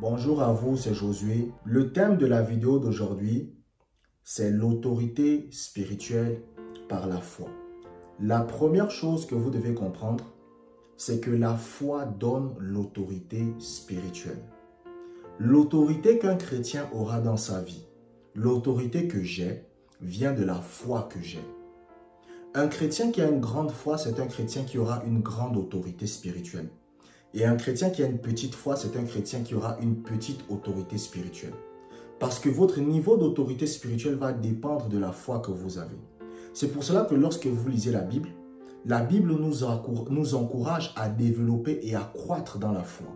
Bonjour à vous, c'est Josué. Le thème de la vidéo d'aujourd'hui, c'est l'autorité spirituelle par la foi. La première chose que vous devez comprendre, c'est que la foi donne l'autorité spirituelle. L'autorité qu'un chrétien aura dans sa vie, l'autorité que j'ai, vient de la foi que j'ai. Un chrétien qui a une grande foi, c'est un chrétien qui aura une grande autorité spirituelle. Et un chrétien qui a une petite foi, c'est un chrétien qui aura une petite autorité spirituelle. Parce que votre niveau d'autorité spirituelle va dépendre de la foi que vous avez. C'est pour cela que lorsque vous lisez la Bible nous encourage à développer et à croître dans la foi.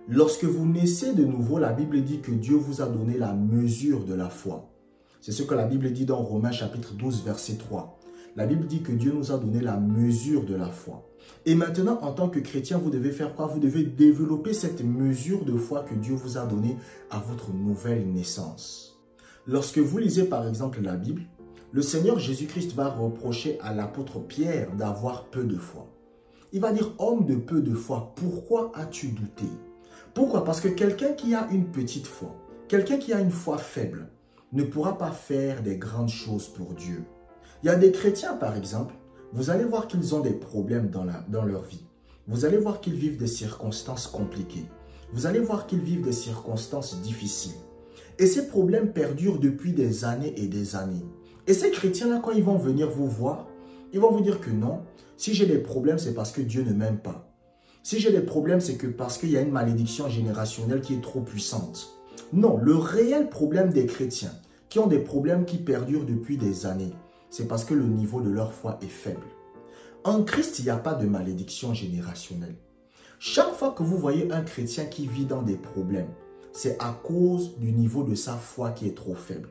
Lorsque vous naissez de nouveau, la Bible dit que Dieu vous a donné la mesure de la foi. C'est ce que la Bible dit dans Romains chapitre 12, verset 3. La Bible dit que Dieu nous a donné la mesure de la foi. Et maintenant, en tant que chrétien, vous devez faire quoi? Vous devez développer cette mesure de foi que Dieu vous a donnée à votre nouvelle naissance. Lorsque vous lisez par exemple la Bible, le Seigneur Jésus-Christ va reprocher à l'apôtre Pierre d'avoir peu de foi. Il va dire, homme de peu de foi, pourquoi as-tu douté? Pourquoi? Parce que quelqu'un qui a une petite foi, quelqu'un qui a une foi faible, ne pourra pas faire des grandes choses pour Dieu. Il y a des chrétiens, par exemple, vous allez voir qu'ils ont des problèmes dans leur vie. Vous allez voir qu'ils vivent des circonstances compliquées. Vous allez voir qu'ils vivent des circonstances difficiles. Et ces problèmes perdurent depuis des années et des années. Et ces chrétiens-là, quand ils vont venir vous voir, ils vont vous dire que non, si j'ai des problèmes, c'est parce que Dieu ne m'aime pas. Si j'ai des problèmes, c'est que parce qu'il y a une malédiction générationnelle qui est trop puissante. Non, le réel problème des chrétiens, qui ont des problèmes qui perdurent depuis des années, c'est parce que le niveau de leur foi est faible. En Christ, il n'y a pas de malédiction générationnelle. Chaque fois que vous voyez un chrétien qui vit dans des problèmes, c'est à cause du niveau de sa foi qui est trop faible.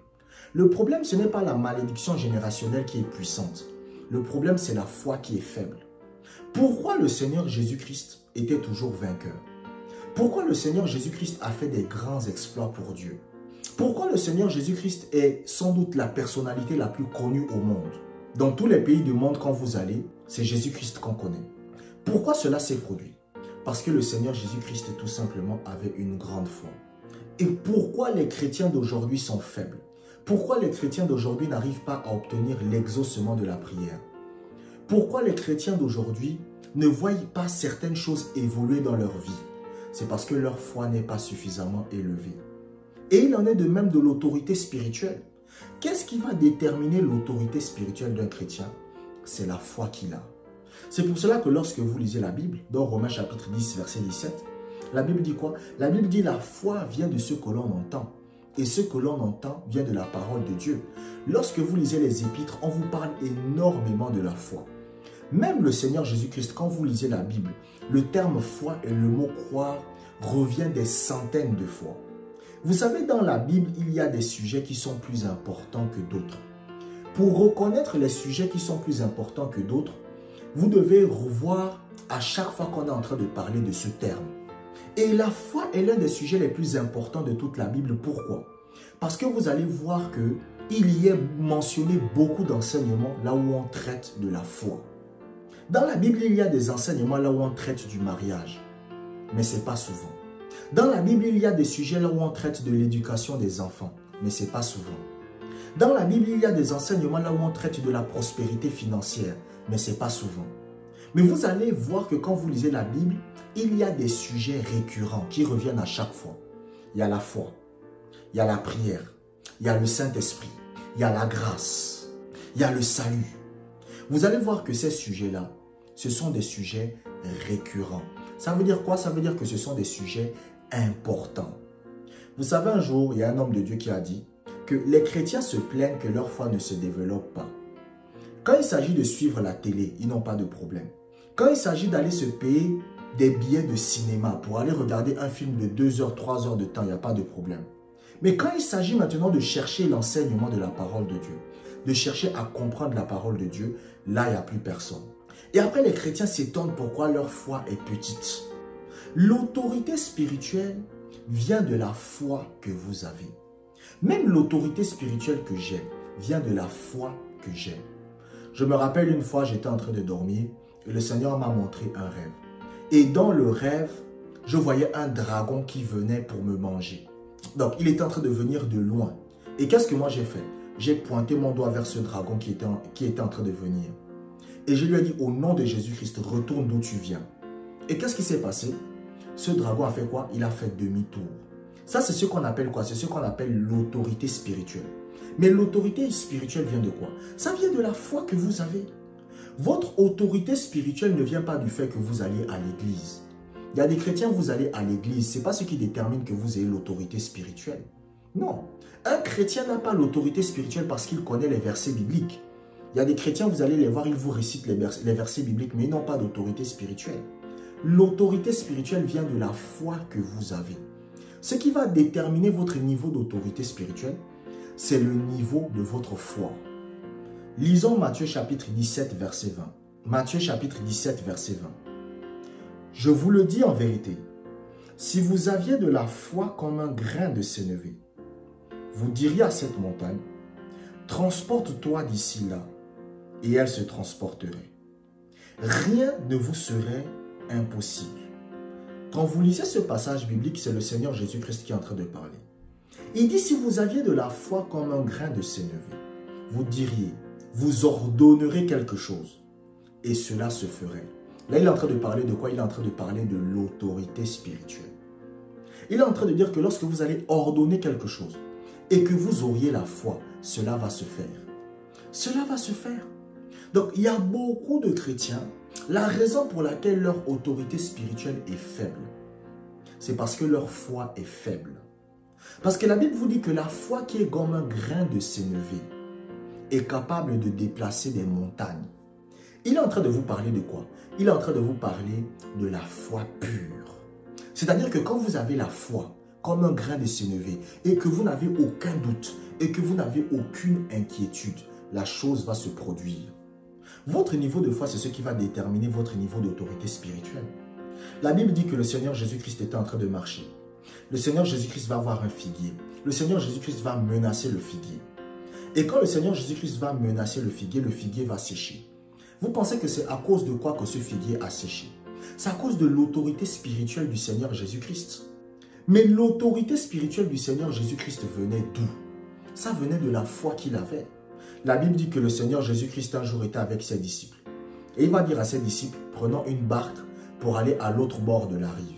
Le problème, ce n'est pas la malédiction générationnelle qui est puissante. Le problème, c'est la foi qui est faible. Pourquoi le Seigneur Jésus-Christ était toujours vainqueur? Pourquoi le Seigneur Jésus-Christ a fait des grands exploits pour Dieu? Pourquoi le Seigneur Jésus-Christ est sans doute la personnalité la plus connue au monde? Dans tous les pays du monde, quand vous allez, c'est Jésus-Christ qu'on connaît. Pourquoi cela s'est produit? Parce que le Seigneur Jésus-Christ tout simplement avait une grande foi. Et pourquoi les chrétiens d'aujourd'hui sont faibles? Pourquoi les chrétiens d'aujourd'hui n'arrivent pas à obtenir l'exaucement de la prière? Pourquoi les chrétiens d'aujourd'hui ne voient pas certaines choses évoluer dans leur vie? C'est parce que leur foi n'est pas suffisamment élevée. Et il en est de même de l'autorité spirituelle. Qu'est-ce qui va déterminer l'autorité spirituelle d'un chrétien? C'est la foi qu'il a. C'est pour cela que lorsque vous lisez la Bible, dans Romains chapitre 10, verset 17, la Bible dit quoi? La Bible dit la foi vient de ce que l'on entend. Et ce que l'on entend vient de la parole de Dieu. Lorsque vous lisez les épîtres, on vous parle énormément de la foi. Même le Seigneur Jésus-Christ, quand vous lisez la Bible, le terme foi et le mot croire revient des centaines de fois. Vous savez, dans la Bible, il y a des sujets qui sont plus importants que d'autres. Pour reconnaître les sujets qui sont plus importants que d'autres, vous devez revoir à chaque fois qu'on est en train de parler de ce terme. Et la foi est l'un des sujets les plus importants de toute la Bible. Pourquoi? Parce que vous allez voir qu'il y est mentionné beaucoup d'enseignements là où on traite de la foi. Dans la Bible, il y a des enseignements là où on traite du mariage, mais ce n'est pas souvent. Dans la Bible, il y a des sujets là où on traite de l'éducation des enfants, mais ce n'est pas souvent. Dans la Bible, il y a des enseignements là où on traite de la prospérité financière, mais ce n'est pas souvent. Mais vous allez voir que quand vous lisez la Bible, il y a des sujets récurrents qui reviennent à chaque fois. Il y a la foi, il y a la prière, il y a le Saint-Esprit, il y a la grâce, il y a le salut. Vous allez voir que ces sujets-là, ce sont des sujets récurrents. Ça veut dire quoi? Ça veut dire que ce sont des sujets importants. Vous savez, un jour, il y a un homme de Dieu qui a dit que les chrétiens se plaignent que leur foi ne se développe pas. Quand il s'agit de suivre la télé, ils n'ont pas de problème. Quand il s'agit d'aller se payer des billets de cinéma pour aller regarder un film de 2 heures, 3 heures de temps, il n'y a pas de problème. Mais quand il s'agit maintenant de chercher l'enseignement de la parole de Dieu, de chercher à comprendre la parole de Dieu, là, il n'y a plus personne. Et après, les chrétiens s'étonnent pourquoi leur foi est petite. L'autorité spirituelle vient de la foi que vous avez. Même l'autorité spirituelle que j'ai vient de la foi que j'ai. Je me rappelle une fois, j'étais en train de dormir et le Seigneur m'a montré un rêve. Et dans le rêve, je voyais un dragon qui venait pour me manger. Donc, il était en train de venir de loin. Et qu'est-ce que moi j'ai fait? J'ai pointé mon doigt vers ce dragon qui était en train de venir. Et je lui ai dit, au nom de Jésus-Christ, retourne d'où tu viens. Et qu'est-ce qui s'est passé? Ce dragon a fait quoi? Il a fait demi-tour. Ça, c'est ce qu'on appelle quoi? C'est ce qu'on appelle l'autorité spirituelle. Mais l'autorité spirituelle vient de quoi? Ça vient de la foi que vous avez. Votre autorité spirituelle ne vient pas du fait que vous allez à l'église. Il y a des chrétiens, vous allez à l'église. Ce n'est pas ce qui détermine que vous ayez l'autorité spirituelle. Non. Un chrétien n'a pas l'autorité spirituelle parce qu'il connaît les versets bibliques. Il y a des chrétiens, vous allez les voir, ils vous récitent les versets bibliques, mais ils n'ont pas d'autorité spirituelle. L'autorité spirituelle vient de la foi que vous avez. Ce qui va déterminer votre niveau d'autorité spirituelle, c'est le niveau de votre foi. Lisons Matthieu chapitre 17, verset 20. Matthieu chapitre 17, verset 20. Je vous le dis en vérité, si vous aviez de la foi comme un grain de sénévé, vous diriez à cette montagne, transporte-toi d'ici là, et elle se transporterait. Rien ne vous serait impossible. Quand vous lisez ce passage biblique, c'est le Seigneur Jésus-Christ qui est en train de parler. Il dit, si vous aviez de la foi comme un grain de sénévé, vous diriez, vous ordonnerez quelque chose, et cela se ferait. Là, il est en train de parler de quoi? Il est en train de parler de l'autorité spirituelle. Il est en train de dire que lorsque vous allez ordonner quelque chose, et que vous auriez la foi, cela va se faire. Cela va se faire. Donc, il y a beaucoup de chrétiens, la raison pour laquelle leur autorité spirituelle est faible, c'est parce que leur foi est faible. Parce que la Bible vous dit que la foi qui est comme un grain de sénévé est capable de déplacer des montagnes. Il est en train de vous parler de quoi? Il est en train de vous parler de la foi pure. C'est-à-dire que quand vous avez la foi comme un grain de sénévé et que vous n'avez aucun doute et que vous n'avez aucune inquiétude, la chose va se produire. Votre niveau de foi, c'est ce qui va déterminer votre niveau d'autorité spirituelle. La Bible dit que le Seigneur Jésus-Christ était en train de marcher. Le Seigneur Jésus-Christ va avoir un figuier. Le Seigneur Jésus-Christ va menacer le figuier. Et quand le Seigneur Jésus-Christ va menacer le figuier va sécher. Vous pensez que c'est à cause de quoi que ce figuier a séché? C'est à cause de l'autorité spirituelle du Seigneur Jésus-Christ. Mais l'autorité spirituelle du Seigneur Jésus-Christ venait d'où? Ça venait de la foi qu'il avait. La Bible dit que le Seigneur Jésus-Christ un jour était avec ses disciples. Et il va dire à ses disciples, prenons une barque pour aller à l'autre bord de la rive.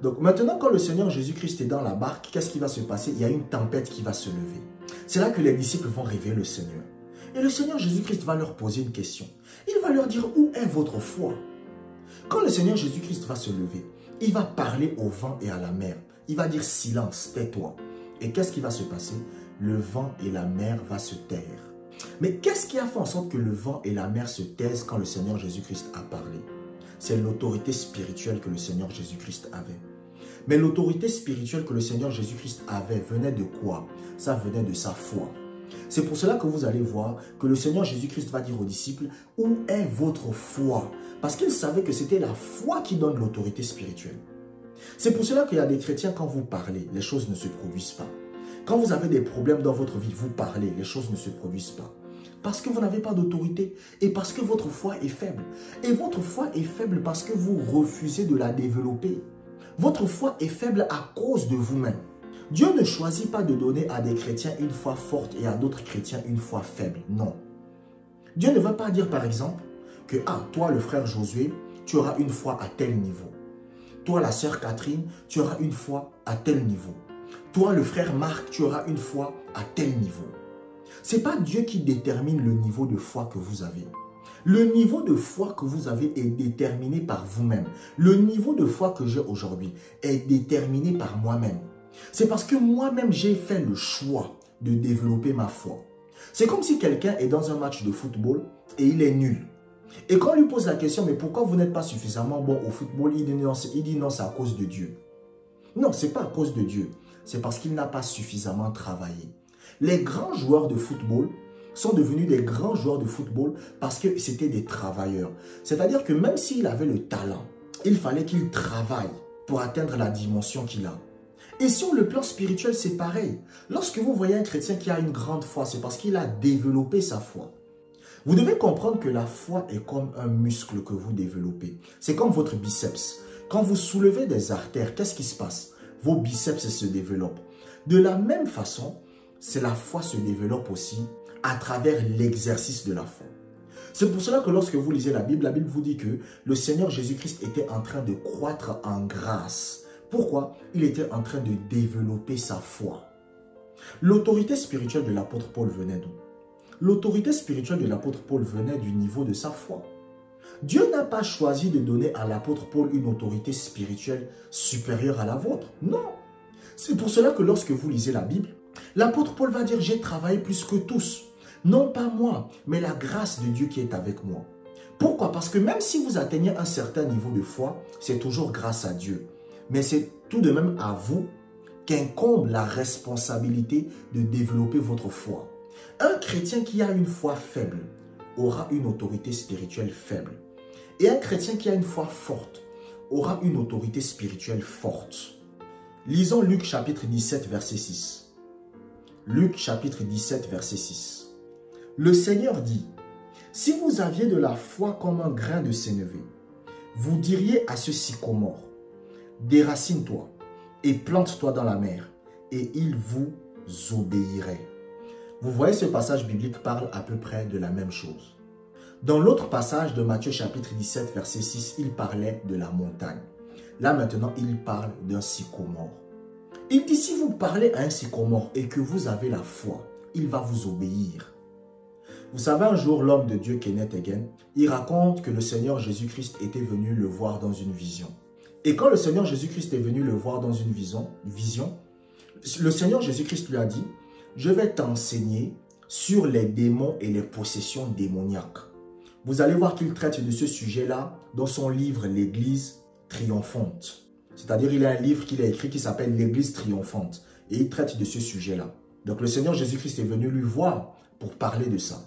Donc maintenant, quand le Seigneur Jésus-Christ est dans la barque, qu'est-ce qui va se passer? Il y a une tempête qui va se lever. C'est là que les disciples vont rêver le Seigneur. Et le Seigneur Jésus-Christ va leur poser une question. Il va leur dire, où est votre foi? Quand le Seigneur Jésus-Christ va se lever, il va parler au vent et à la mer. Il va dire, silence, tais-toi. Et qu'est-ce qui va se passer? Le vent et la mer vont se taire. Mais qu'est-ce qui a fait en sorte que le vent et la mer se taisent quand le Seigneur Jésus-Christ a parlé? C'est l'autorité spirituelle que le Seigneur Jésus-Christ avait. Mais l'autorité spirituelle que le Seigneur Jésus-Christ avait venait de quoi? Ça venait de sa foi. C'est pour cela que vous allez voir que le Seigneur Jésus-Christ va dire aux disciples, où est votre foi? Parce qu'il savait que c'était la foi qui donne l'autorité spirituelle. C'est pour cela qu'il y a des chrétiens, quand vous parlez, les choses ne se produisent pas. Quand vous avez des problèmes dans votre vie, vous parlez, les choses ne se produisent pas. Parce que vous n'avez pas d'autorité et parce que votre foi est faible. Et votre foi est faible parce que vous refusez de la développer. Votre foi est faible à cause de vous-même. Dieu ne choisit pas de donner à des chrétiens une foi forte et à d'autres chrétiens une foi faible. Non. Dieu ne va pas dire par exemple que toi le frère Josué, tu auras une foi à tel niveau. Toi la sœur Catherine, tu auras une foi à tel niveau. Toi le frère Marc, tu auras une foi à tel niveau. Ce n'est pas Dieu qui détermine le niveau de foi que vous avez. Le niveau de foi que vous avez est déterminé par vous-même. Le niveau de foi que j'ai aujourd'hui est déterminé par moi-même. C'est parce que moi-même, j'ai fait le choix de développer ma foi. C'est comme si quelqu'un est dans un match de football et il est nul. Et quand on lui pose la question, mais pourquoi vous n'êtes pas suffisamment bon au football, il dit non, c'est à cause de Dieu. Non, ce n'est pas à cause de Dieu. C'est parce qu'il n'a pas suffisamment travaillé. Les grands joueurs de football sont devenus des grands joueurs de football parce que c'était des travailleurs. C'est-à-dire que même s'il avait le talent, il fallait qu'il travaille pour atteindre la dimension qu'il a. Et sur le plan spirituel, c'est pareil. Lorsque vous voyez un chrétien qui a une grande foi, c'est parce qu'il a développé sa foi. Vous devez comprendre que la foi est comme un muscle que vous développez. C'est comme votre biceps. Quand vous soulevez des artères, qu'est-ce qui se passe? Vos biceps se développent. De la même façon, c'est la foi se développe aussi à travers l'exercice de la foi. C'est pour cela que lorsque vous lisez la Bible vous dit que le Seigneur Jésus-Christ était en train de croître en grâce. Pourquoi? Il était en train de développer sa foi. L'autorité spirituelle de l'apôtre Paul venait d'où? L'autorité spirituelle de l'apôtre Paul venait du niveau de sa foi. Dieu n'a pas choisi de donner à l'apôtre Paul une autorité spirituelle supérieure à la vôtre. Non. C'est pour cela que lorsque vous lisez la Bible, l'apôtre Paul va dire « J'ai travaillé plus que tous ». Non pas moi, mais la grâce de Dieu qui est avec moi. Pourquoi? Parce que même si vous atteignez un certain niveau de foi, c'est toujours grâce à Dieu. Mais c'est tout de même à vous qu'incombe la responsabilité de développer votre foi. Un chrétien qui a une foi faible aura une autorité spirituelle faible. Et un chrétien qui a une foi forte aura une autorité spirituelle forte. Lisons Luc chapitre 17, verset 6. Luc chapitre 17, verset 6. Le Seigneur dit, « Si vous aviez de la foi comme un grain de sénévé, vous diriez à ce sycomore, déracine-toi et plante-toi dans la mer, et il vous obéirait. » Vous voyez, ce passage biblique parle à peu près de la même chose. Dans l'autre passage de Matthieu chapitre 17, verset 6, il parlait de la montagne. Là maintenant, il parle d'un sycomore. Il dit, si vous parlez à un sycomore et que vous avez la foi, il va vous obéir. Vous savez, un jour, l'homme de Dieu, Kenneth Hagin, il raconte que le Seigneur Jésus-Christ était venu le voir dans une vision. Et quand le Seigneur Jésus-Christ est venu le voir dans une vision, le Seigneur Jésus-Christ lui a dit, « Je vais t'enseigner sur les démons et les possessions démoniaques. » Vous allez voir qu'il traite de ce sujet-là dans son livre « L'Église triomphante ». C'est-à-dire, il a un livre qu'il a écrit qui s'appelle « L'Église triomphante ». Et il traite de ce sujet-là. Donc, le Seigneur Jésus-Christ est venu lui voir pour parler de ça.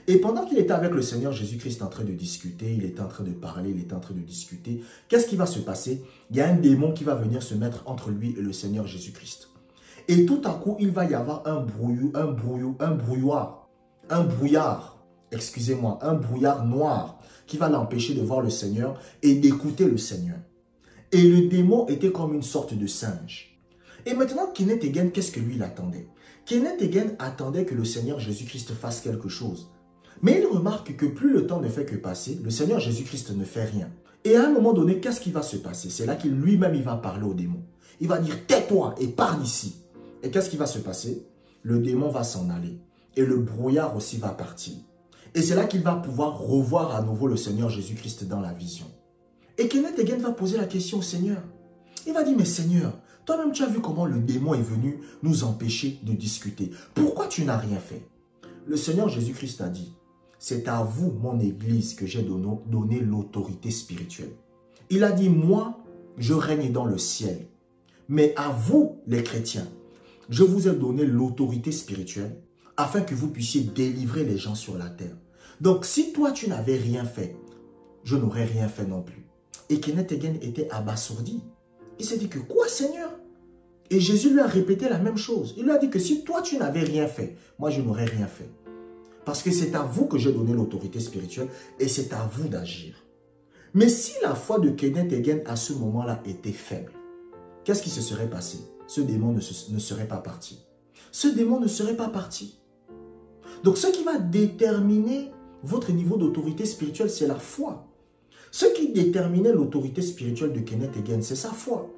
Et pendant qu'il était avec le Seigneur Jésus-Christ en train de discuter, il était en train de parler, il était en train de discuter, qu'est-ce qui va se passer? Il y a un démon qui va venir se mettre entre lui et le Seigneur Jésus-Christ. Et tout à coup, il va y avoir un brouillard noir qui va l'empêcher de voir le Seigneur et d'écouter le Seigneur. Et le démon était comme une sorte de singe. Et maintenant, Kenneth Hagin, qu'est-ce que lui il attendait? Kenneth Hagin attendait que le Seigneur Jésus-Christ fasse quelque chose. Mais il remarque que plus le temps ne fait que passer, le Seigneur Jésus-Christ ne fait rien. Et à un moment donné, qu'est-ce qui va se passer? C'est là qu'il lui-même il va parler au démon. Il va dire « Tais-toi et pars d'ici ». Et qu'est-ce qui va se passer? Le démon va s'en aller. Et le brouillard aussi va partir. Et c'est là qu'il va pouvoir revoir à nouveau le Seigneur Jésus-Christ dans la vision. Et Kenneth Hagin va poser la question au Seigneur. Il va dire « Mais Seigneur, toi-même tu as vu comment le démon est venu nous empêcher de discuter. Pourquoi tu n'as rien fait ?» Le Seigneur Jésus-Christ a dit, c'est à vous, mon Église, que j'ai donné l'autorité spirituelle. Il a dit, moi, je règne dans le ciel. Mais à vous, les chrétiens, je vous ai donné l'autorité spirituelle afin que vous puissiez délivrer les gens sur la terre. Donc, si toi, tu n'avais rien fait, je n'aurais rien fait non plus. Et Kenneth Hagin était abasourdi. Il s'est dit que, quoi, Seigneur? Et Jésus lui a répété la même chose. Il lui a dit que si toi, tu n'avais rien fait, moi, je n'aurais rien fait. Parce que c'est à vous que j'ai donné l'autorité spirituelle et c'est à vous d'agir. Mais si la foi de Kenneth Hagin à ce moment-là était faible, qu'est-ce qui se serait passé? Ce démon ne serait pas parti. Ce démon ne serait pas parti. Donc ce qui va déterminer votre niveau d'autorité spirituelle, c'est la foi. Ce qui déterminait l'autorité spirituelle de Kenneth Hagin, c'est sa foi.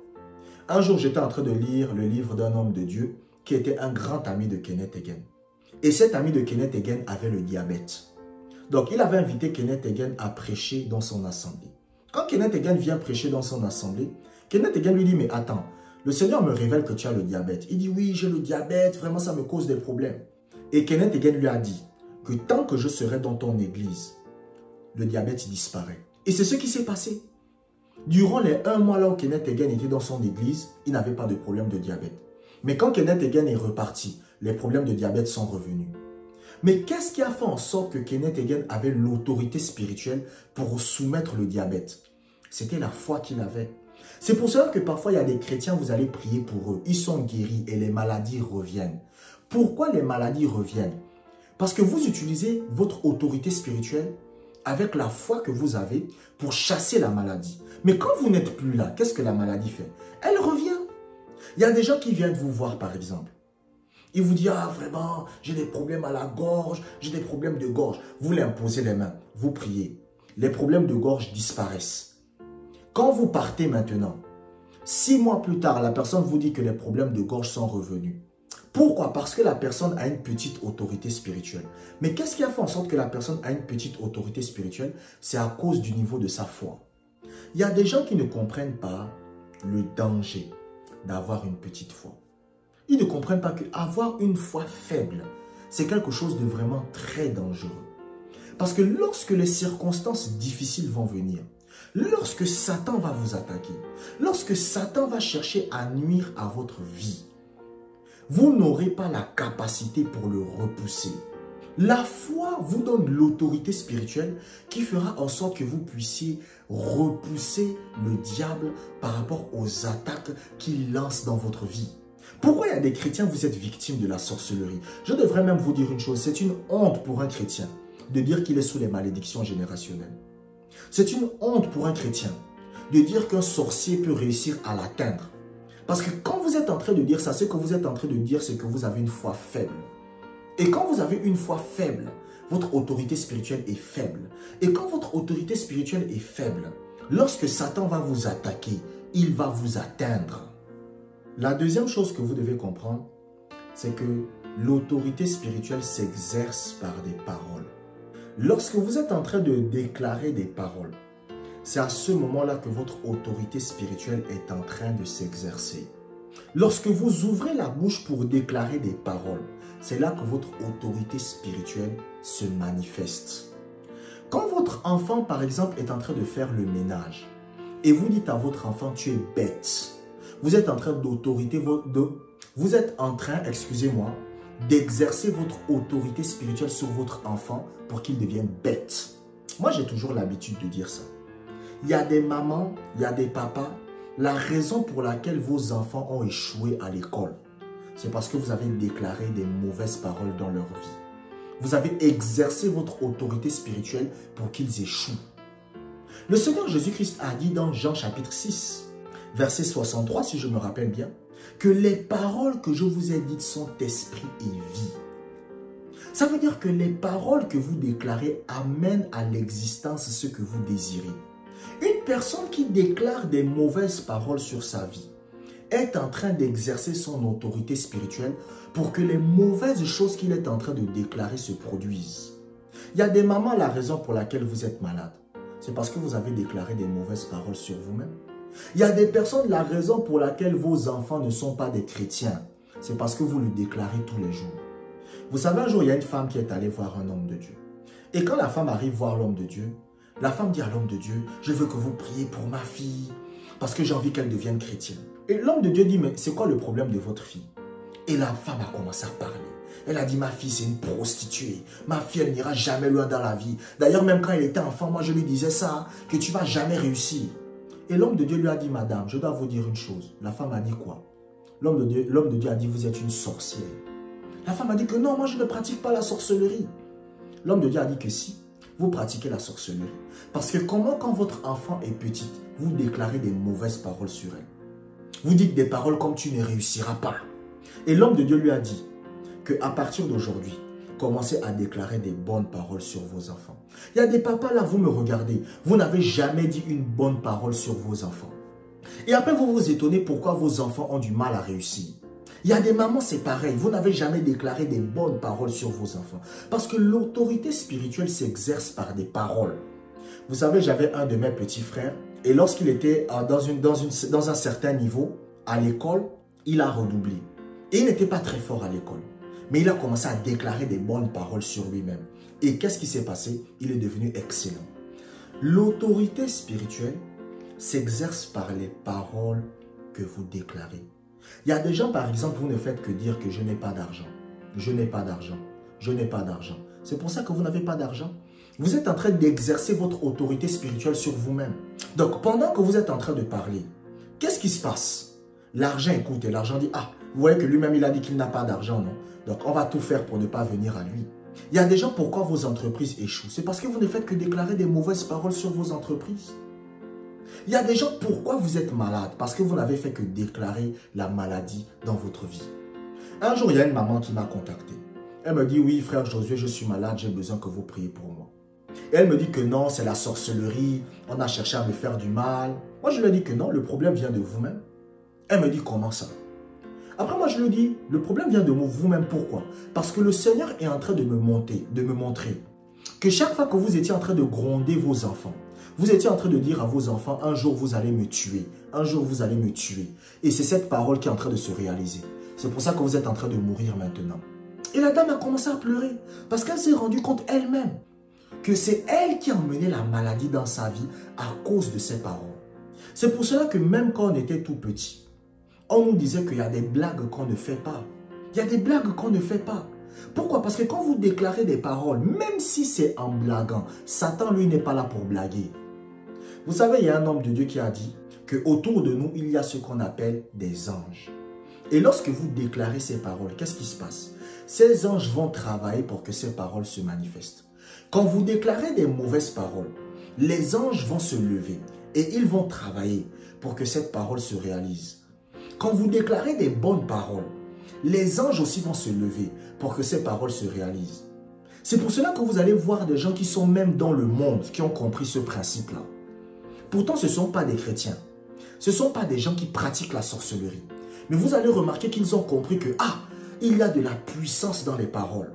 Un jour, j'étais en train de lire le livre d'un homme de Dieu qui était un grand ami de Kenneth Hagin. Et cet ami de Kenneth Hagin avait le diabète. Donc, il avait invité Kenneth Hagin à prêcher dans son assemblée. Quand Kenneth Hagin vient prêcher dans son assemblée, Kenneth Hagin lui dit, mais attends, le Seigneur me révèle que tu as le diabète. Il dit, oui, j'ai le diabète, vraiment ça me cause des problèmes. Et Kenneth Hagin lui a dit que tant que je serai dans ton église, le diabète disparaît. Et c'est ce qui s'est passé. Durant les 1 mois là où Kenneth Hagin était dans son église, il n'avait pas de problème de diabète. Mais quand Kenneth Hagin est reparti, les problèmes de diabète sont revenus. Mais qu'est-ce qui a fait en sorte que Kenneth Hagin avait l'autorité spirituelle pour soumettre le diabète? C'était la foi qu'il avait. C'est pour cela que parfois il y a des chrétiens, vous allez prier pour eux. Ils sont guéris et les maladies reviennent. Pourquoi les maladies reviennent? Parce que vous utilisez votre autorité spirituelle avec la foi que vous avez pour chasser la maladie. Mais quand vous n'êtes plus là, qu'est-ce que la maladie fait? Elle revient. Il y a des gens qui viennent vous voir par exemple. Ils vous disent, ah vraiment, j'ai des problèmes à la gorge, j'ai des problèmes de gorge. Vous leur imposez les mains, vous priez. Les problèmes de gorge disparaissent. Quand vous partez maintenant, 6 mois plus tard, la personne vous dit que les problèmes de gorge sont revenus. Pourquoi? Parce que la personne a une petite autorité spirituelle. Mais qu'est-ce qui a fait en sorte que la personne a une petite autorité spirituelle? C'est à cause du niveau de sa foi. Il y a des gens qui ne comprennent pas le danger d'avoir une petite foi. Ils ne comprennent pas qu'avoir une foi faible, c'est quelque chose de vraiment très dangereux. Parce que lorsque les circonstances difficiles vont venir, lorsque Satan va vous attaquer, lorsque Satan va chercher à nuire à votre vie, vous n'aurez pas la capacité pour le repousser. La foi vous donne l'autorité spirituelle qui fera en sorte que vous puissiez repousser le diable par rapport aux attaques qu'il lance dans votre vie. Pourquoi il y a des chrétiens, vous êtes victimes de la sorcellerie? Je devrais même vous dire une chose, c'est une honte pour un chrétien de dire qu'il est sous les malédictions générationnelles. C'est une honte pour un chrétien de dire qu'un sorcier peut réussir à l'atteindre. Parce que quand vous êtes en train de dire ça, ce que vous êtes en train de dire, c'est que vous avez une foi faible. Et quand vous avez une foi faible, votre autorité spirituelle est faible. Et quand votre autorité spirituelle est faible, lorsque Satan va vous attaquer, il va vous atteindre. La deuxième chose que vous devez comprendre, c'est que l'autorité spirituelle s'exerce par des paroles. Lorsque vous êtes en train de déclarer des paroles, c'est à ce moment-là que votre autorité spirituelle est en train de s'exercer. Lorsque vous ouvrez la bouche pour déclarer des paroles, c'est là que votre autorité spirituelle se manifeste. Quand votre enfant, par exemple, est en train de faire le ménage, et vous dites à votre enfant, tu es bête, vous êtes en train d'exercer votre autorité spirituelle sur votre enfant pour qu'il devienne bête. Moi, j'ai toujours l'habitude de dire ça. Il y a des mamans, il y a des papas, la raison pour laquelle vos enfants ont échoué à l'école, c'est parce que vous avez déclaré des mauvaises paroles dans leur vie. Vous avez exercé votre autorité spirituelle pour qu'ils échouent. Le Seigneur Jésus-Christ a dit dans Jean chapitre 6, verset 63, si je me rappelle bien, que les paroles que je vous ai dites sont esprit et vie. Ça veut dire que les paroles que vous déclarez amènent à l'existence ce que vous désirez. Une personne qui déclare des mauvaises paroles sur sa vie est en train d'exercer son autorité spirituelle pour que les mauvaises choses qu'il est en train de déclarer se produisent. Il y a des mamans, la raison pour laquelle vous êtes malade, c'est parce que vous avez déclaré des mauvaises paroles sur vous-même. Il y a des personnes, la raison pour laquelle vos enfants ne sont pas des chrétiens, c'est parce que vous le déclarez tous les jours. Vous savez, un jour, il y a une femme qui est allée voir un homme de Dieu. Et quand la femme arrive voir l'homme de Dieu, la femme dit à l'homme de Dieu, je veux que vous priez pour ma fille, parce que j'ai envie qu'elle devienne chrétienne. Et l'homme de Dieu dit, mais c'est quoi le problème de votre fille? Et la femme a commencé à parler. Elle a dit, ma fille c'est une prostituée. Ma fille elle n'ira jamais loin dans la vie. D'ailleurs même quand elle était enfant, moi je lui disais ça, que tu ne vas jamais réussir. Et l'homme de Dieu lui a dit, madame, je dois vous dire une chose. La femme a dit quoi? L'homme de Dieu a dit, vous êtes une sorcière. La femme a dit que non, moi je ne pratique pas la sorcellerie. L'homme de Dieu a dit que si, vous pratiquez la sorcellerie. Parce que comment quand votre enfant est petite, vous déclarez des mauvaises paroles sur elle? Vous dites des paroles comme tu ne réussiras pas. Et l'homme de Dieu lui a dit qu'à partir d'aujourd'hui, commencez à déclarer des bonnes paroles sur vos enfants. Il y a des papas là, vous me regardez, vous n'avez jamais dit une bonne parole sur vos enfants. Et après vous vous étonnez pourquoi vos enfants ont du mal à réussir. Il y a des mamans, c'est pareil, vous n'avez jamais déclaré des bonnes paroles sur vos enfants. Parce que l'autorité spirituelle s'exerce par des paroles. Vous savez, j'avais un de mes petits frères, et lorsqu'il était dans un certain niveau, à l'école, il a redoublé. Et il n'était pas très fort à l'école. Mais il a commencé à déclarer des bonnes paroles sur lui-même. Et qu'est-ce qui s'est passé? Il est devenu excellent. L'autorité spirituelle s'exerce par les paroles que vous déclarez. Il y a des gens, par exemple, vous ne faites que dire que je n'ai pas d'argent. Je n'ai pas d'argent. Je n'ai pas d'argent. C'est pour ça que vous n'avez pas d'argent. Vous êtes en train d'exercer votre autorité spirituelle sur vous-même. Donc, pendant que vous êtes en train de parler, qu'est-ce qui se passe? L'argent écoute et l'argent dit, ah, vous voyez que lui-même, il a dit qu'il n'a pas d'argent, non? Donc, on va tout faire pour ne pas venir à lui. Il y a des gens, pourquoi vos entreprises échouent? C'est parce que vous ne faites que déclarer des mauvaises paroles sur vos entreprises. Il y a des gens, pourquoi vous êtes malade? Parce que vous n'avez fait que déclarer la maladie dans votre vie. Un jour, il y a une maman qui m'a contacté. Elle me dit, oui, frère Josué, je suis malade, j'ai besoin que vous priez pour moi. Et elle me dit que non, c'est la sorcellerie, on a cherché à me faire du mal. Moi, je lui ai dit que non, le problème vient de vous-même. Elle me dit, comment ça? Après, moi, je lui dis, le problème vient de vous-même. Pourquoi? Parce que le Seigneur est en train de me montrer que chaque fois que vous étiez en train de gronder vos enfants, vous étiez en train de dire à vos enfants, un jour vous allez me tuer, un jour vous allez me tuer. Et c'est cette parole qui est en train de se réaliser. C'est pour ça que vous êtes en train de mourir maintenant. Et la dame a commencé à pleurer parce qu'elle s'est rendue compte elle-même que c'est elle qui a emmené la maladie dans sa vie à cause de ses paroles. C'est pour cela que même quand on était tout petit, on nous disait qu'il y a des blagues qu'on ne fait pas. Il y a des blagues qu'on ne fait pas. Pourquoi? Parce que quand vous déclarez des paroles, même si c'est en blaguant, Satan, lui, n'est pas là pour blaguer. Vous savez, il y a un homme de Dieu qui a dit qu'autour de nous, il y a ce qu'on appelle des anges. Et lorsque vous déclarez ces paroles, qu'est-ce qui se passe? Ces anges vont travailler pour que ces paroles se manifestent. Quand vous déclarez des mauvaises paroles, les anges vont se lever et ils vont travailler pour que cette parole se réalise. Quand vous déclarez des bonnes paroles, les anges aussi vont se lever pour que ces paroles se réalisent. C'est pour cela que vous allez voir des gens qui sont même dans le monde, qui ont compris ce principe-là. Pourtant, ce ne sont pas des chrétiens. Ce ne sont pas des gens qui pratiquent la sorcellerie. Mais vous allez remarquer qu'ils ont compris que, il y a de la puissance dans les paroles.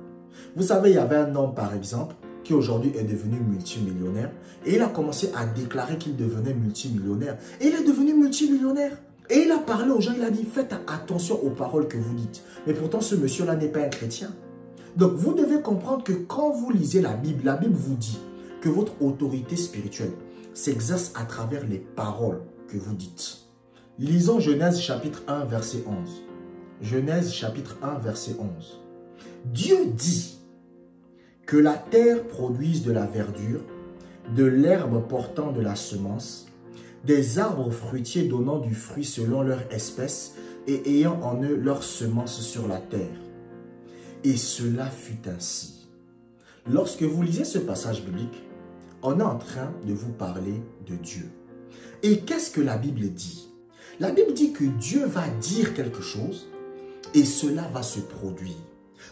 Vous savez, il y avait un homme, par exemple, qui aujourd'hui est devenu multimillionnaire. Et il a commencé à déclarer qu'il devenait multimillionnaire. Et il est devenu multimillionnaire. Et il a parlé aux gens, il a dit, faites attention aux paroles que vous dites. Mais pourtant, ce monsieur-là n'est pas un chrétien. Donc, vous devez comprendre que quand vous lisez la Bible vous dit que votre autorité spirituelle s'exerce à travers les paroles que vous dites. Lisons Genèse chapitre 1, verset 11. Genèse chapitre 1, verset 11. Dieu dit que la terre produise de la verdure, de l'herbe portant de la semence, des arbres fruitiers donnant du fruit selon leur espèce et ayant en eux leur semence sur la terre. Et cela fut ainsi. Lorsque vous lisez ce passage biblique, on est en train de vous parler de Dieu. Et qu'est-ce que la Bible dit? La Bible dit que Dieu va dire quelque chose et cela va se produire.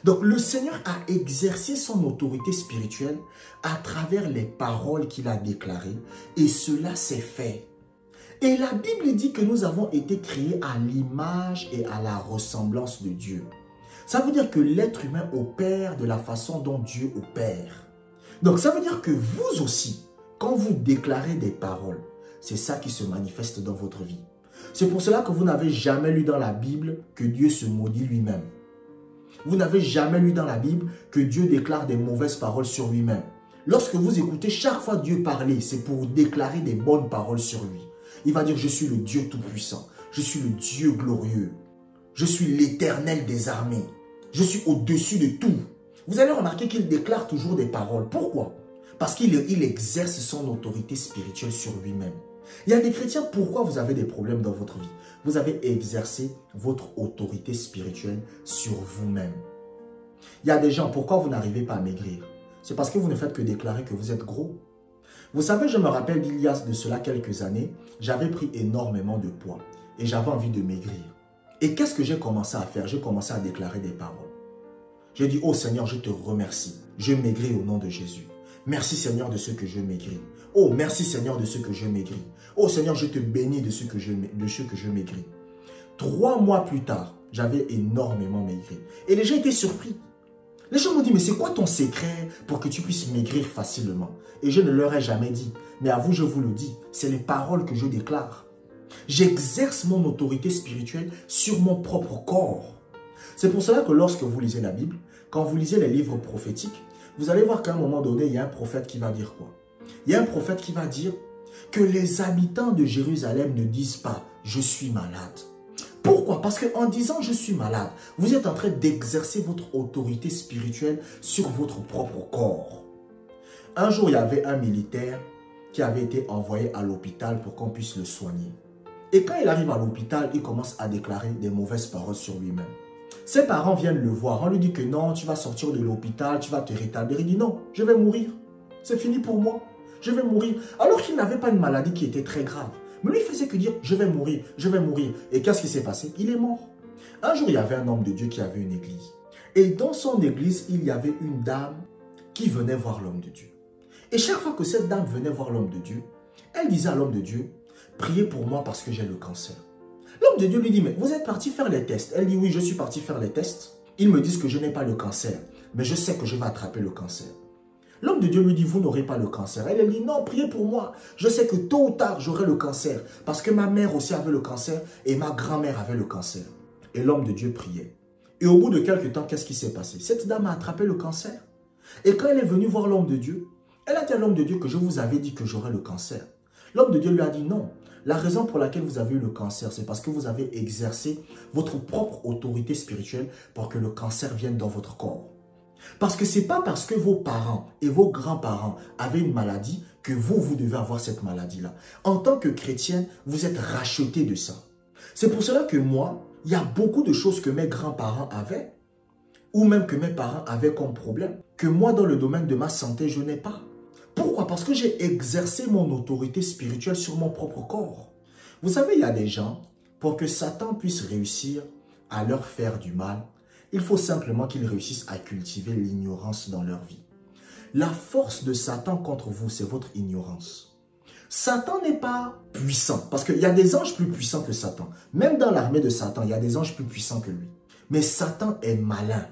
Donc le Seigneur a exercé son autorité spirituelle à travers les paroles qu'il a déclarées et cela s'est fait. Et la Bible dit que nous avons été créés à l'image et à la ressemblance de Dieu. Ça veut dire que l'être humain opère de la façon dont Dieu opère. Donc ça veut dire que vous aussi, quand vous déclarez des paroles, c'est ça qui se manifeste dans votre vie. C'est pour cela que vous n'avez jamais lu dans la Bible que Dieu se maudit lui-même. Vous n'avez jamais lu dans la Bible que Dieu déclare des mauvaises paroles sur lui-même. Lorsque vous écoutez chaque fois Dieu parler, c'est pour déclarer des bonnes paroles sur lui. Il va dire, je suis le Dieu tout-puissant, je suis le Dieu glorieux, je suis l'Éternel des armées, je suis au-dessus de tout. Vous allez remarquer qu'il déclare toujours des paroles. Pourquoi? Parce qu'il exerce son autorité spirituelle sur lui-même. Il y a des chrétiens, pourquoi vous avez des problèmes dans votre vie? Vous avez exercé votre autorité spirituelle sur vous-même. Il y a des gens, pourquoi vous n'arrivez pas à maigrir? C'est parce que vous ne faites que déclarer que vous êtes gros. Vous savez, je me rappelle d'il y a de cela quelques années, j'avais pris énormément de poids et j'avais envie de maigrir. Et qu'est-ce que j'ai commencé à faire? J'ai commencé à déclarer des paroles. J'ai dit, oh Seigneur, je te remercie. Je maigris au nom de Jésus. Merci Seigneur de ce que je maigris. Oh, merci Seigneur de ce que je maigris. Oh Seigneur, je te bénis de ce que je maigris. 3 mois plus tard, j'avais énormément maigri. Et les gens étaient surpris. Les gens m'ont dit, mais c'est quoi ton secret pour que tu puisses maigrir facilement? Et je ne leur ai jamais dit. Mais à vous, je vous le dis, c'est les paroles que je déclare. J'exerce mon autorité spirituelle sur mon propre corps. C'est pour cela que lorsque vous lisez la Bible, quand vous lisez les livres prophétiques, vous allez voir qu'à un moment donné, il y a un prophète qui va dire quoi? Il y a un prophète qui va dire que les habitants de Jérusalem ne disent pas « je suis malade ». Pourquoi? Parce qu'en disant « je suis malade », vous êtes en train d'exercer votre autorité spirituelle sur votre propre corps. Un jour, il y avait un militaire qui avait été envoyé à l'hôpital pour qu'on puisse le soigner. Et quand il arrive à l'hôpital, il commence à déclarer des mauvaises paroles sur lui-même. Ses parents viennent le voir. On lui dit que non, tu vas sortir de l'hôpital, tu vas te rétablir. Il dit non, je vais mourir. C'est fini pour moi. Je vais mourir. Alors qu'il n'avait pas une maladie qui était très grave. Mais lui, il faisait que dire, je vais mourir, je vais mourir. Et qu'est-ce qui s'est passé? Il est mort. Un jour, il y avait un homme de Dieu qui avait une église. Et dans son église, il y avait une dame qui venait voir l'homme de Dieu. Et chaque fois que cette dame venait voir l'homme de Dieu, elle disait à l'homme de Dieu, priez pour moi parce que j'ai le cancer. L'homme de Dieu lui dit, mais vous êtes parti faire les tests? Elle dit, oui, je suis parti faire les tests. Ils me disent que je n'ai pas le cancer, mais je sais que je vais attraper le cancer. L'homme de Dieu lui dit, vous n'aurez pas le cancer. Elle dit, non, priez pour moi. Je sais que tôt ou tard, j'aurai le cancer. Parce que ma mère aussi avait le cancer et ma grand-mère avait le cancer. Et l'homme de Dieu priait. Et au bout de quelques temps, qu'est-ce qui s'est passé? Cette dame a attrapé le cancer. Et quand elle est venue voir l'homme de Dieu, elle a dit à l'homme de Dieu que je vous avais dit que j'aurais le cancer. L'homme de Dieu lui a dit non. La raison pour laquelle vous avez eu le cancer, c'est parce que vous avez exercé votre propre autorité spirituelle pour que le cancer vienne dans votre corps. Parce que ce n'est pas parce que vos parents et vos grands-parents avaient une maladie que vous devez avoir cette maladie-là. En tant que chrétien, vous êtes racheté de ça. C'est pour cela que moi, il y a beaucoup de choses que mes grands-parents avaient, ou même que mes parents avaient comme problème, que moi, dans le domaine de ma santé, je n'ai pas. Pourquoi? Parce que j'ai exercé mon autorité spirituelle sur mon propre corps. Vous savez, il y a des gens, pour que Satan puisse réussir à leur faire du mal, il faut simplement qu'ils réussissent à cultiver l'ignorance dans leur vie. La force de Satan contre vous, c'est votre ignorance. Satan n'est pas puissant, parce qu'il y a des anges plus puissants que Satan. Même dans l'armée de Satan, il y a des anges plus puissants que lui. Mais Satan est malin.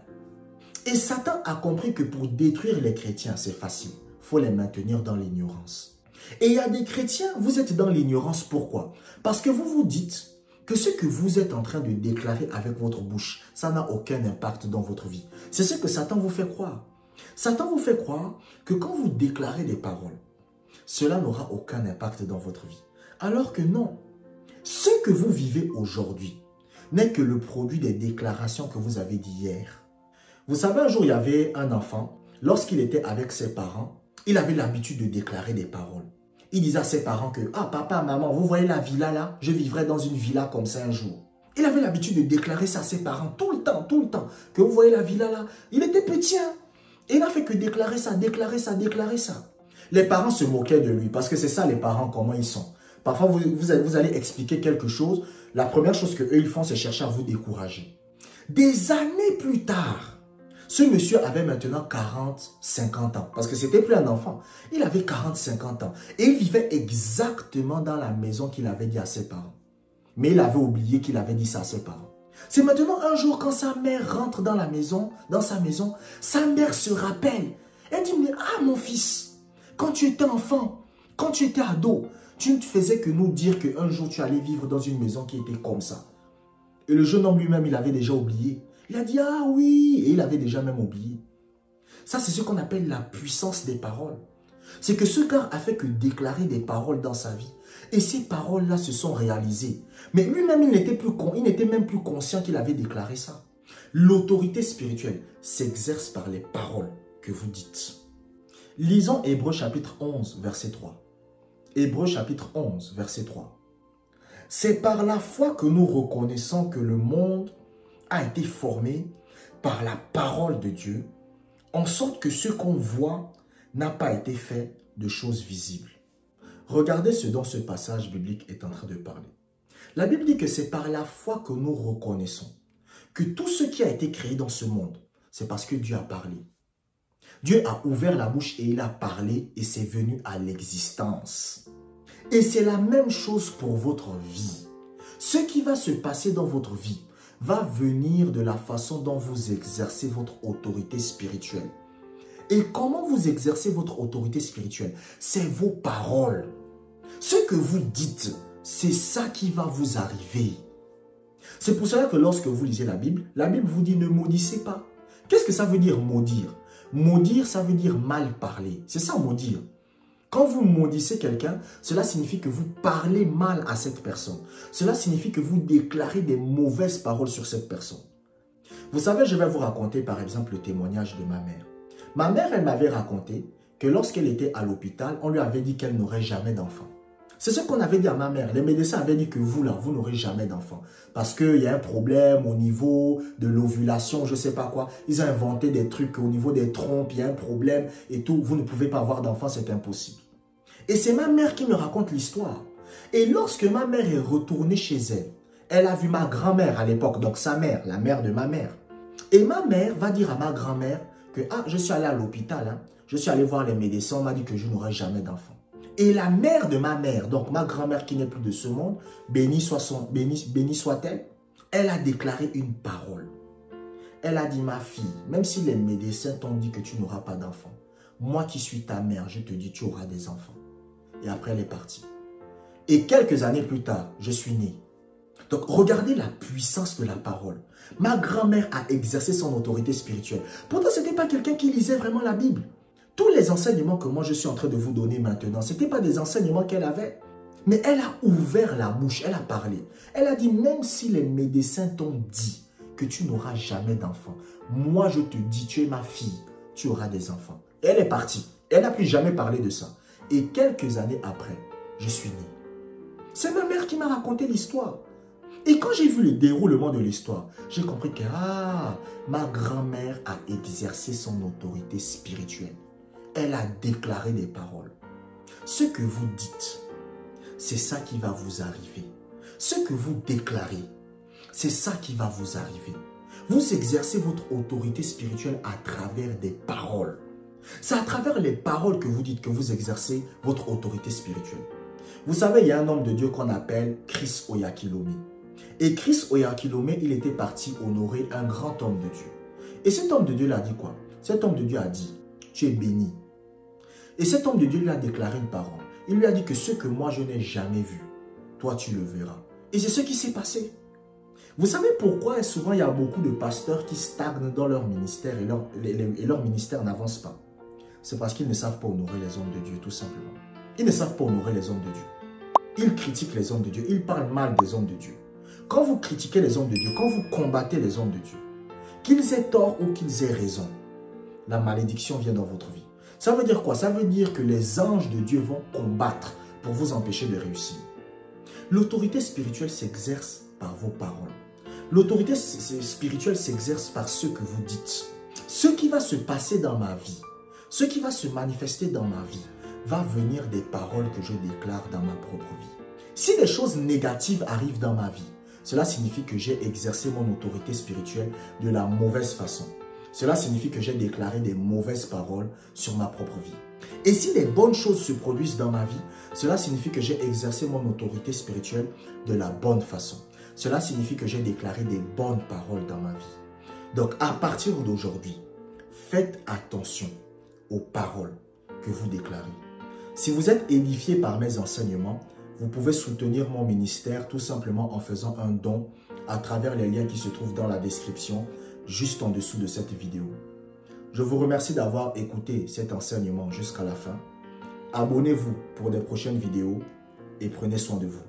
Et Satan a compris que pour détruire les chrétiens, c'est facile. Il faut les maintenir dans l'ignorance. Et il y a des chrétiens, vous êtes dans l'ignorance. Pourquoi? Parce que vous vous dites que ce que vous êtes en train de déclarer avec votre bouche, ça n'a aucun impact dans votre vie. C'est ce que Satan vous fait croire. Satan vous fait croire que quand vous déclarez des paroles, cela n'aura aucun impact dans votre vie. Alors que non. Ce que vous vivez aujourd'hui n'est que le produit des déclarations que vous avez dit hier. Vous savez, un jour, il y avait un enfant, lorsqu'il était avec ses parents, il avait l'habitude de déclarer des paroles. Il disait à ses parents que, ah papa, maman, vous voyez la villa là? Je vivrai dans une villa comme ça un jour. Il avait l'habitude de déclarer ça à ses parents tout le temps, que vous voyez la villa là. Il était petit, hein? Et il n'a fait que déclarer ça, déclarer ça, déclarer ça. Les parents se moquaient de lui parce que c'est ça les parents, comment ils sont. Parfois, vous allez expliquer quelque chose. La première chose qu'eux ils font, c'est chercher à vous décourager. Des années plus tard, ce monsieur avait maintenant 40, 50 ans. Parce que ce n'était plus un enfant. Il avait 40, 50 ans. Et il vivait exactement dans la maison qu'il avait dit à ses parents. Mais il avait oublié qu'il avait dit ça à ses parents. C'est maintenant un jour quand sa mère rentre dans la maison, dans sa maison, sa mère se rappelle. Elle dit, mais ah mon fils, quand tu étais enfant, quand tu étais ado, tu ne faisais que nous dire qu'un jour tu allais vivre dans une maison qui était comme ça. Et le jeune homme lui-même, il avait déjà oublié. Il a dit, ah oui, et il avait déjà même oublié. Ça, c'est ce qu'on appelle la puissance des paroles. C'est que ce gars a fait que déclarer des paroles dans sa vie. Et ces paroles-là se sont réalisées. Mais lui-même, il n'était même plus conscient qu'il avait déclaré ça. L'autorité spirituelle s'exerce par les paroles que vous dites. Lisons Hébreux chapitre 11, verset 3. Hébreux chapitre 11, verset 3. C'est par la foi que nous reconnaissons que le monde a été formé par la parole de Dieu, en sorte que ce qu'on voit n'a pas été fait de choses visibles. Regardez ce dont ce passage biblique est en train de parler. La Bible dit que c'est par la foi que nous reconnaissons que tout ce qui a été créé dans ce monde, c'est parce que Dieu a parlé. Dieu a ouvert la bouche et il a parlé et c'est venu à l'existence. Et c'est la même chose pour votre vie. Ce qui va se passer dans votre vie va venir de la façon dont vous exercez votre autorité spirituelle. Et comment vous exercez votre autorité spirituelle? C'est vos paroles. Ce que vous dites, c'est ça qui va vous arriver. C'est pour cela que lorsque vous lisez la Bible vous dit ne maudissez pas. Qu'est-ce que ça veut dire maudire? Maudire, ça veut dire mal parler. C'est ça maudire. Quand vous maudissez quelqu'un, cela signifie que vous parlez mal à cette personne. Cela signifie que vous déclarez des mauvaises paroles sur cette personne. Vous savez, je vais vous raconter par exemple le témoignage de ma mère. Ma mère, elle m'avait raconté que lorsqu'elle était à l'hôpital, on lui avait dit qu'elle n'aurait jamais d'enfant. C'est ce qu'on avait dit à ma mère. Les médecins avaient dit que vous, là, vous n'aurez jamais d'enfant. Parce qu'il y a un problème au niveau de l'ovulation, je ne sais pas quoi. Ils ont inventé des trucs au niveau des trompes, il y a un problème et tout. Vous ne pouvez pas avoir d'enfant, c'est impossible. Et c'est ma mère qui me raconte l'histoire. Et lorsque ma mère est retournée chez elle, elle a vu ma grand-mère à l'époque, donc sa mère, la mère de ma mère. Et ma mère va dire à ma grand-mère que « Ah, je suis allé à l'hôpital, hein. Je suis allé voir les médecins, on m'a dit que je n'aurai jamais d'enfant. » Et la mère de ma mère, donc ma grand-mère qui n'est plus de ce monde, bénie soit-elle, elle a déclaré une parole. Elle a dit « Ma fille, même si les médecins t'ont dit que tu n'auras pas d'enfant, moi qui suis ta mère, je te dis tu auras des enfants. » Et après, elle est partie. Et quelques années plus tard, je suis né. Donc, regardez la puissance de la parole. Ma grand-mère a exercé son autorité spirituelle. Pourtant, ce n'était pas quelqu'un qui lisait vraiment la Bible. Tous les enseignements que moi, je suis en train de vous donner maintenant, ce n'étaient pas des enseignements qu'elle avait. Mais elle a ouvert la bouche, elle a parlé. Elle a dit, même si les médecins t'ont dit que tu n'auras jamais d'enfant, moi, je te dis, tu es ma fille, tu auras des enfants. Et elle est partie. Elle n'a plus jamais parlé de ça. Et quelques années après, je suis né. C'est ma mère qui m'a raconté l'histoire. Et quand j'ai vu le déroulement de l'histoire, j'ai compris que ma grand-mère a exercé son autorité spirituelle. Elle a déclaré des paroles. Ce que vous dites, c'est ça qui va vous arriver. Ce que vous déclarez, c'est ça qui va vous arriver. Vous exercez votre autorité spirituelle à travers des paroles. C'est à travers les paroles que vous dites que vous exercez votre autorité spirituelle. Vous savez, il y a un homme de Dieu qu'on appelle Chris Oyakhilome. Et Chris Oyakhilome, il était parti honorer un grand homme de Dieu. Et cet homme de Dieu lui a dit quoi? Cet homme de Dieu a dit, tu es béni. Et cet homme de Dieu lui a déclaré une parole. Il lui a dit que ce que moi je n'ai jamais vu, toi tu le verras. Et c'est ce qui s'est passé. Vous savez pourquoi souvent il y a beaucoup de pasteurs qui stagnent dans leur ministère et leur ministère n'avance pas? C'est parce qu'ils ne savent pas honorer les hommes de Dieu, tout simplement. Ils ne savent pas honorer les hommes de Dieu. Ils critiquent les hommes de Dieu, ils parlent mal des hommes de Dieu. Quand vous critiquez les hommes de Dieu, quand vous combattez les hommes de Dieu, qu'ils aient tort ou qu'ils aient raison, la malédiction vient dans votre vie. Ça veut dire quoi? Ça veut dire que les anges de Dieu vont combattre pour vous empêcher de réussir. L'autorité spirituelle s'exerce par vos paroles. L'autorité spirituelle s'exerce par ce que vous dites. Ce qui va se passer dans ma vie, ce qui va se manifester dans ma vie, va venir des paroles que je déclare dans ma propre vie. Si des choses négatives arrivent dans ma vie, cela signifie que j'ai exercé mon autorité spirituelle de la mauvaise façon. Cela signifie que j'ai déclaré des mauvaises paroles sur ma propre vie. Et si des bonnes choses se produisent dans ma vie, cela signifie que j'ai exercé mon autorité spirituelle de la bonne façon. Cela signifie que j'ai déclaré des bonnes paroles dans ma vie. Donc, à partir d'aujourd'hui, faites attention aux paroles que vous déclarez. Si vous êtes édifié par mes enseignements, vous pouvez soutenir mon ministère tout simplement en faisant un don à travers les liens qui se trouvent dans la description, juste en dessous de cette vidéo. Je vous remercie d'avoir écouté cet enseignement jusqu'à la fin. Abonnez-vous pour des prochaines vidéos et prenez soin de vous.